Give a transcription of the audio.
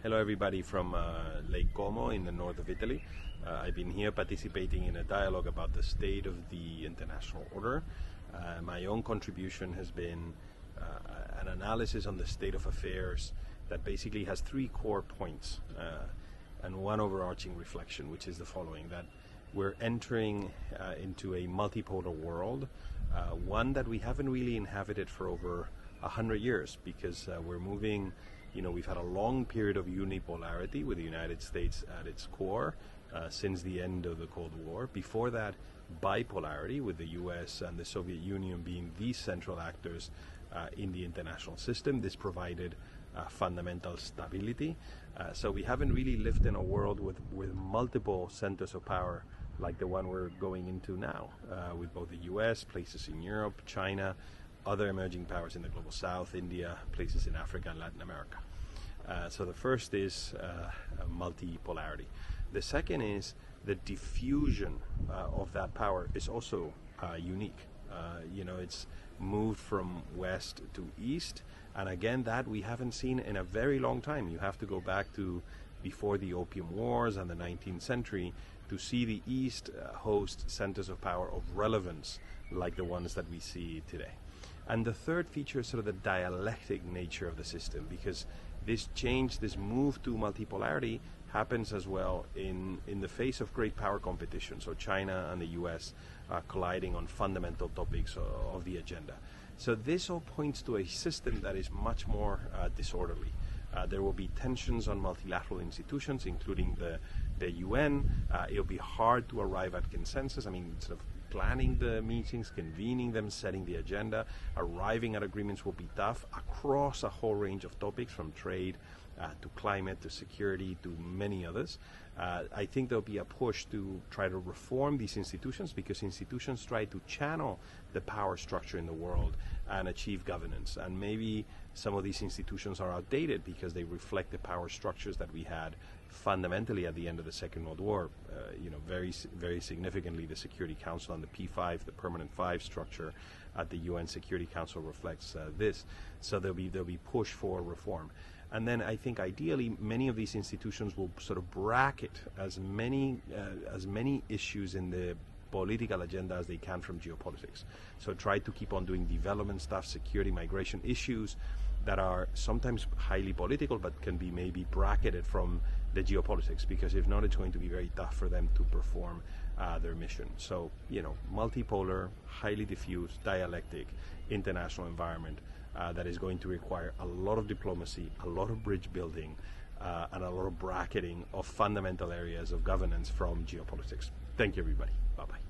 Hello everybody from Lake Como in the north of Italy. I've been here participating in a dialogue about the state of the international order. My own contribution has been an analysis on the state of affairs that basically has three core points and one overarching reflection, which is the following: that we're entering into a multipolar world, one that we haven't really inhabited for over 100 years, because we're moving. We've had a long period of unipolarity with the United States at its core since the end of the Cold War. Before that, bipolarity, with the US and the Soviet Union being the central actors in the international system. This provided fundamental stability. So we haven't really lived in a world with multiple centers of power like the one we're going into now, with both the US, places in Europe, China, other emerging powers in the global south, India, places in Africa and Latin America. So the first is multipolarity. The second is the diffusion of that power is also unique. It's moved from west to east, and again, that we haven't seen in a very long time. You have to go back to before the Opium Wars and the 19th century to see the East host centers of power of relevance like the ones that we see today. And the third feature is sort of the dialectic nature of the system, because this change, this move to multipolarity happens as well in the face of great power competition. So China and the US colliding on fundamental topics of the agenda. So this all points to a system that is much more disorderly. There will be tensions on multilateral institutions, including the UN. It'll be hard to arrive at consensus. Sort of planning the meetings, convening them, setting the agenda, arriving at agreements will be tough across a whole range of topics, from trade to climate to security to many others. I think there'll be a push to try to reform these institutions, because institutions try to channel the power structure in the world and achieve governance. And maybe some of these institutions are outdated because they reflect the power structures that we had fundamentally at the end of the Second World War. Very, very significantly, the Security Council and the P5, the Permanent Five structure at the UN Security Council reflects this. So there'll be push for reform. And then I think ideally many of these institutions will sort of bracket as many issues in the political agenda as they can from geopolitics. So try to keep on doing development stuff, security, migration issues that are sometimes highly political but can be maybe bracketed from the geopolitics, because if not, it's going to be very tough for them to perform their mission. So, multipolar, highly diffuse, dialectic, international environment that is going to require a lot of diplomacy, a lot of bridge building, and a lot of bracketing of fundamental areas of governance from geopolitics. Thank you, everybody. Bye-bye.